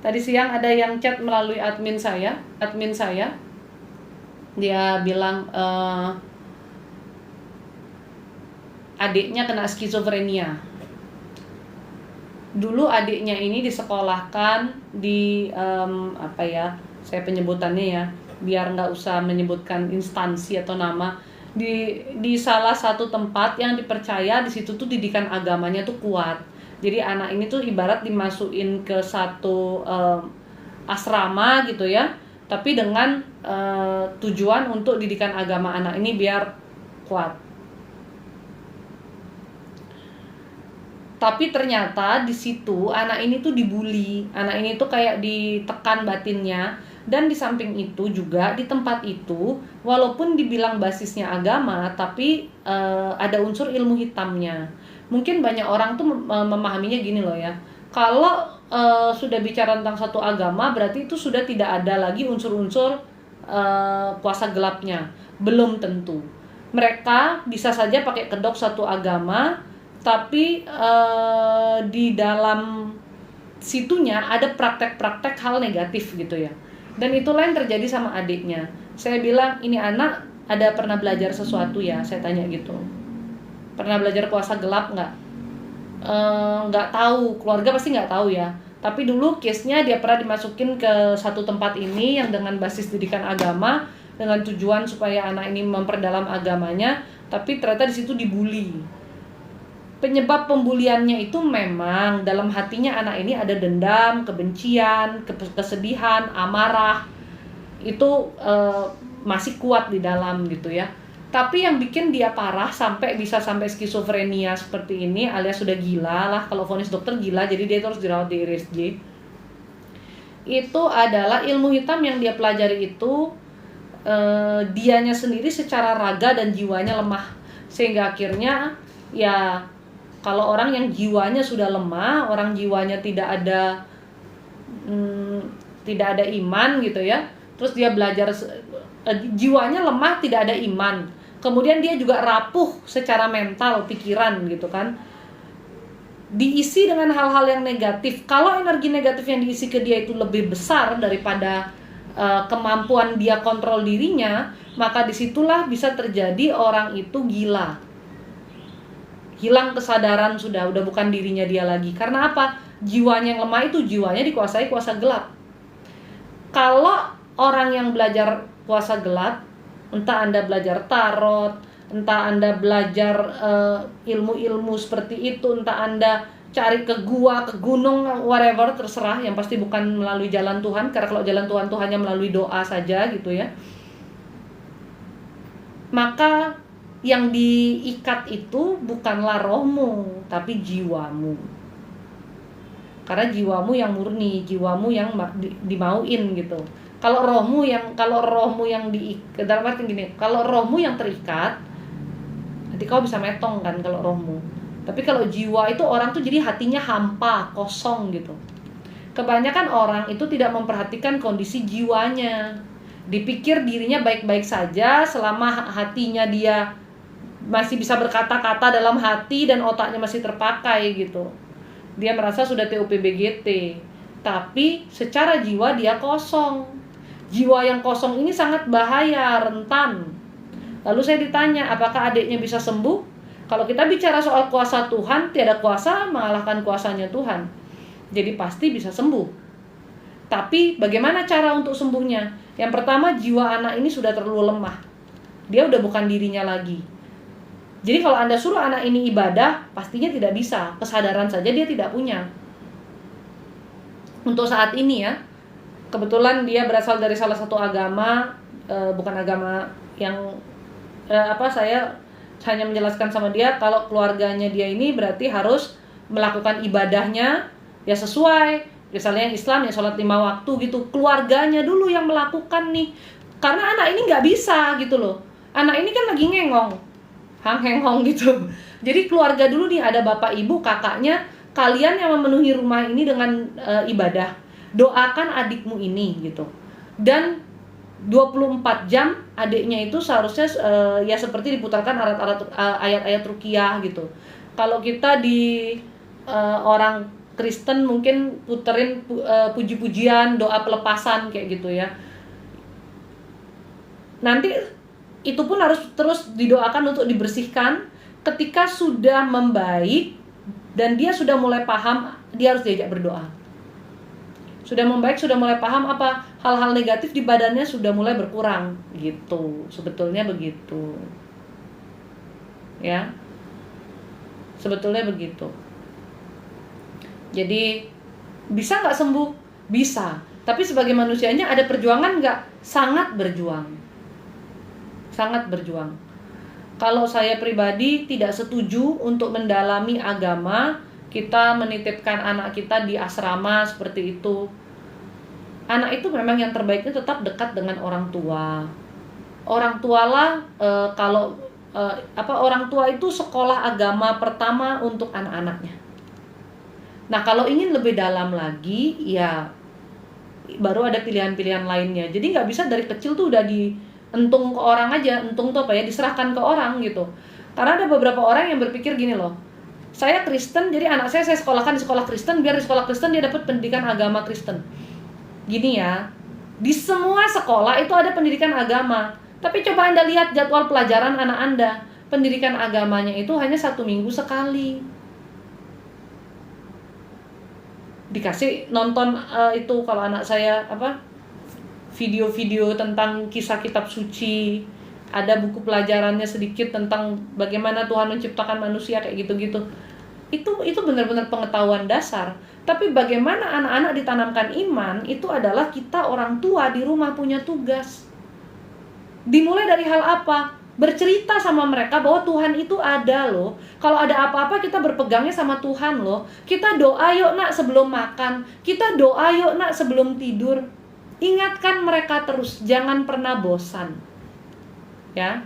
Tadi siang ada yang chat melalui admin saya. Dia bilang adiknya kena skizofrenia. Dulu adiknya ini disekolahkan di saya penyebutannya ya, biar nggak usah menyebutkan instansi atau nama, di salah satu tempat yang dipercaya di situ tuh didikan agamanya tuh kuat. Jadi anak ini tuh ibarat dimasukin ke satu asrama gitu ya, tapi dengan tujuan untuk didikan agama anak ini biar kuat. Tapi ternyata di situ anak ini tuh dibully, anak ini tuh kayak ditekan batinnya. Dan di samping itu juga di tempat itu, walaupun dibilang basisnya agama, tapi ada unsur ilmu hitamnya. Mungkin banyak orang tuh memahaminya gini loh ya, kalau sudah bicara tentang satu agama, berarti itu sudah tidak ada lagi unsur-unsur kuasa gelapnya. Belum tentu. Mereka bisa saja pakai kedok satu agama, tapi di dalam situnya ada praktek-praktek hal negatif gitu ya. Dan itulah yang terjadi sama adiknya. Saya bilang, ini anak ada pernah belajar sesuatu ya? Saya tanya gitu. Pernah belajar kuasa gelap nggak? Nggak tahu, keluarga pasti nggak tahu ya. Tapi dulu case-nya dia pernah dimasukin ke satu tempat ini yang dengan basis didikan agama, dengan tujuan supaya anak ini memperdalam agamanya, tapi ternyata di situ dibully. Penyebab pembuliannya itu memang dalam hatinya anak ini ada dendam, kebencian, kesedihan, amarah. Itu masih kuat di dalam gitu ya. Tapi yang bikin dia parah bisa sampai skizofrenia seperti ini, alias sudah gila lah, kalau vonis dokter gila, jadi dia harus dirawat di RSJ. Itu adalah ilmu hitam yang dia pelajari itu, dianya sendiri secara raga dan jiwanya lemah. Sehingga akhirnya ya, kalau orang yang jiwanya sudah lemah, orang jiwanya tidak ada iman gitu ya, terus dia belajar, jiwanya lemah, tidak ada iman, kemudian dia juga rapuh secara mental, pikiran gitu kan, diisi dengan hal-hal yang negatif. Kalau energi negatif yang diisi ke dia itu lebih besar daripada kemampuan dia kontrol dirinya, maka disitulah bisa terjadi orang itu gila, hilang kesadaran, sudah bukan dirinya dia lagi. Karena apa? Jiwanya yang lemah itu jiwanya dikuasai kuasa gelap. Kalau orang yang belajar kuasa gelap, entah Anda belajar tarot, entah Anda belajar ilmu-ilmu seperti itu, entah Anda cari ke gua, ke gunung, whatever, terserah, yang pasti bukan melalui jalan Tuhan. Karena kalau jalan Tuhan tuh hanya melalui doa saja gitu ya. Maka yang diikat itu bukanlah rohmu, tapi jiwamu. Karena jiwamu yang murni, jiwamu yang dimauin gitu. Kalau rohmu yang diikat, dalam arti gini, kalau rohmu yang terikat, nanti kau bisa metong kan kalau rohmu. Tapi kalau jiwa itu orang tuh jadi hatinya hampa, kosong gitu. Kebanyakan orang itu tidak memperhatikan kondisi jiwanya. Dipikir dirinya baik-baik saja selama hatinya dia masih bisa berkata-kata dalam hati dan otaknya masih terpakai gitu. Dia merasa sudah TUPBGT, tapi secara jiwa dia kosong. Jiwa yang kosong ini sangat bahaya, rentan. Lalu saya ditanya, apakah adiknya bisa sembuh? Kalau kita bicara soal kuasa Tuhan, tiada kuasa mengalahkan kuasanya Tuhan. Jadi pasti bisa sembuh. Tapi bagaimana cara untuk sembuhnya? Yang pertama, jiwa anak ini sudah terlalu lemah. Dia udah bukan dirinya lagi. Jadi kalau Anda suruh anak ini ibadah, pastinya tidak bisa. Kesadaran saja dia tidak punya. Untuk saat ini ya, kebetulan dia berasal dari salah satu agama, bukan agama yang saya hanya menjelaskan sama dia kalau keluarganya dia ini berarti harus melakukan ibadahnya ya sesuai. Misalnya yang Islam ya sholat 5 waktu gitu. Keluarganya dulu yang melakukan nih. Karena anak ini nggak bisa gitu loh. Anak ini kan lagi ngengong, hang-hengong gitu. Jadi keluarga dulu nih, ada bapak, ibu, kakaknya, kalian yang memenuhi rumah ini dengan ibadah. Doakan adikmu ini gitu. Dan 24 jam adiknya itu seharusnya ya seperti diputarkan ayat-ayat ruqyah gitu. Kalau kita di orang Kristen mungkin puterin puji-pujian, doa pelepasan kayak gitu ya. Nanti itu pun harus terus didoakan untuk dibersihkan. Ketika sudah membaik dan dia sudah mulai paham, dia harus diajak berdoa. Sudah membaik, sudah mulai paham apa hal-hal negatif di badannya sudah mulai berkurang gitu. Sebetulnya begitu. Ya. Sebetulnya begitu. Jadi bisa nggak sembuh? Bisa. Tapi sebagai manusianya ada perjuangan nggak? Sangat berjuang. Sangat berjuang. Kalau saya pribadi tidak setuju untuk mendalami agama, kita menitipkan anak kita di asrama seperti itu. Anak itu memang yang terbaiknya tetap dekat dengan orang tua. Orang tualah orang tua itu sekolah agama pertama untuk anak-anaknya. Nah, kalau ingin lebih dalam lagi, ya baru ada pilihan-pilihan lainnya. Jadi nggak bisa dari kecil tuh udah dientung ke orang aja. Entung tuh apa ya, diserahkan ke orang gitu. Karena ada beberapa orang yang berpikir gini loh, saya Kristen, jadi anak saya sekolahkan di sekolah Kristen, biar di sekolah Kristen dia dapat pendidikan agama Kristen. Gini ya, di semua sekolah itu ada pendidikan agama. Tapi coba Anda lihat jadwal pelajaran anak Anda. Pendidikan agamanya itu hanya 1 minggu sekali. Dikasih nonton itu kalau anak saya video-video tentang kisah kitab suci, ada buku pelajarannya sedikit tentang bagaimana Tuhan menciptakan manusia kayak gitu-gitu. Itu benar-benar pengetahuan dasar. Tapi bagaimana anak-anak ditanamkan iman itu adalah kita orang tua di rumah punya tugas. Dimulai dari hal apa? Bercerita sama mereka bahwa Tuhan itu ada loh. Kalau ada apa-apa kita berpegangnya sama Tuhan loh. Kita doa yuk nak sebelum makan. Kita doa yuk nak sebelum tidur. Ingatkan mereka terus, jangan pernah bosan. Ya.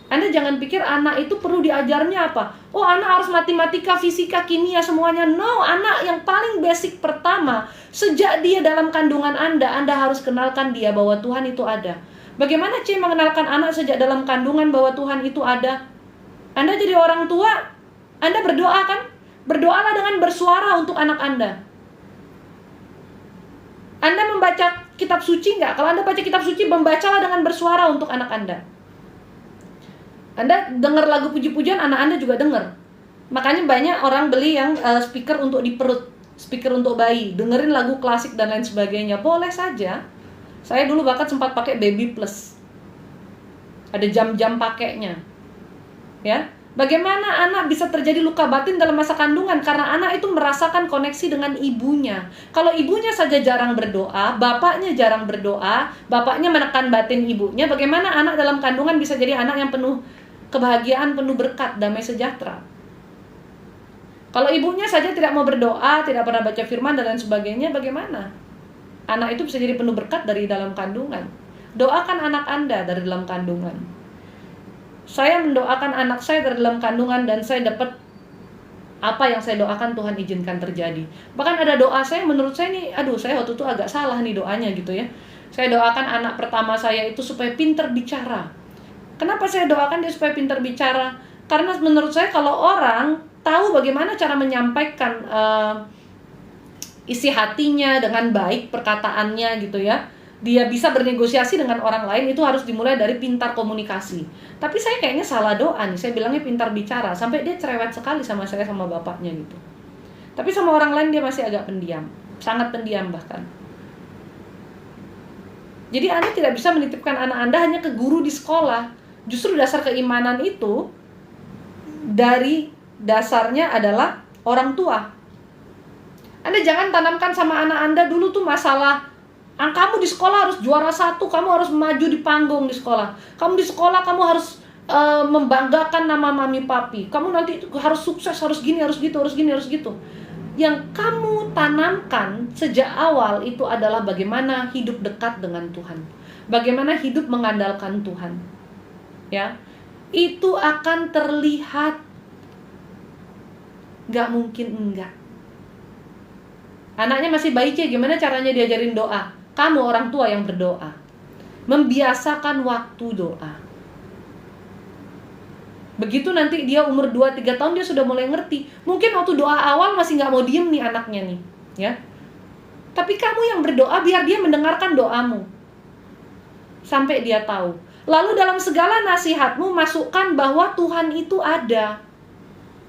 Anda jangan pikir anak itu perlu diajarnya apa? Oh, anak harus matematika, fisika, kimia semuanya. No, anak yang paling basic pertama, sejak dia dalam kandungan Anda harus kenalkan dia bahwa Tuhan itu ada. Bagaimana C mengenalkan anak sejak dalam kandungan bahwa Tuhan itu ada? Anda jadi orang tua, Anda berdoa kan? Berdoalah dengan bersuara untuk anak Anda. Anda membaca kitab suci nggak? Kalau Anda baca kitab suci, membacalah dengan bersuara untuk anak Anda. Anda dengar lagu puji-pujian, anak Anda juga dengar. Makanya banyak orang beli yang speaker untuk di perut, speaker untuk bayi, dengerin lagu klasik dan lain sebagainya. Boleh saja. Saya dulu bahkan sempat pakai Baby Plus. Ada jam-jam pakainya. Ya. Bagaimana anak bisa terjadi luka batin dalam masa kandungan? Karena anak itu merasakan koneksi dengan ibunya. Kalau ibunya saja jarang berdoa, bapaknya jarang berdoa, bapaknya menekan batin ibunya, bagaimana anak dalam kandungan bisa jadi anak yang penuh kebahagiaan, penuh berkat, damai sejahtera? Kalau ibunya saja tidak mau berdoa, tidak pernah baca firman dan lain sebagainya, bagaimana anak itu bisa jadi penuh berkat dari dalam kandungan? Doakan anak Anda dari dalam kandungan. Saya mendoakan anak saya dari dalam kandungan dan saya dapat apa yang saya doakan Tuhan izinkan terjadi. Bahkan ada doa saya, menurut saya nih, saya waktu itu agak salah nih doanya gitu ya. Saya doakan anak pertama saya itu supaya pintar bicara. Kenapa saya doakan dia supaya pintar bicara? Karena menurut saya kalau orang tahu bagaimana cara menyampaikan isi hatinya dengan baik, perkataannya gitu ya, dia bisa bernegosiasi dengan orang lain, itu harus dimulai dari pintar komunikasi. Tapi saya kayaknya salah doa nih, saya bilangnya pintar bicara, sampai dia cerewet sekali sama saya, sama bapaknya gitu. Tapi sama orang lain dia masih agak pendiam, sangat pendiam bahkan. Jadi Anda tidak bisa menitipkan anak Anda hanya ke guru di sekolah. Justru dasar keimanan itu dari dasarnya adalah orang tua. Anda jangan tanamkan sama anak Anda dulu tuh masalah kamu di sekolah harus juara 1, kamu harus maju di panggung di sekolah. Kamu di sekolah kamu harus membanggakan nama mami papi. Kamu nanti harus sukses, harus gini, harus gitu, harus gini, harus gitu. Yang kamu tanamkan sejak awal itu adalah bagaimana hidup dekat dengan Tuhan. Bagaimana hidup mengandalkan Tuhan. Ya. Itu akan terlihat. Gak mungkin enggak. Anaknya masih bayi, gimana caranya diajarin doa? Kamu orang tua yang berdoa. Membiasakan waktu doa. Begitu nanti dia umur 2-3 tahun dia sudah mulai ngerti. Mungkin waktu doa awal masih nggak mau diem nih anaknya nih, ya. Tapi kamu yang berdoa biar dia mendengarkan doamu sampai dia tahu. Lalu dalam segala nasihatmu masukkan bahwa Tuhan itu ada.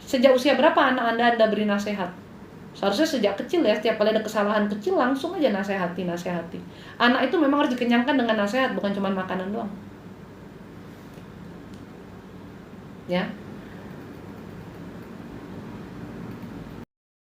Sejak usia berapa anak Anda beri nasihat? Seharusnya sejak kecil ya, setiap kali ada kesalahan kecil langsung aja nasihati. Anak itu memang harus dikenyangkan dengan nasihat, bukan cuma makanan doang. Ya.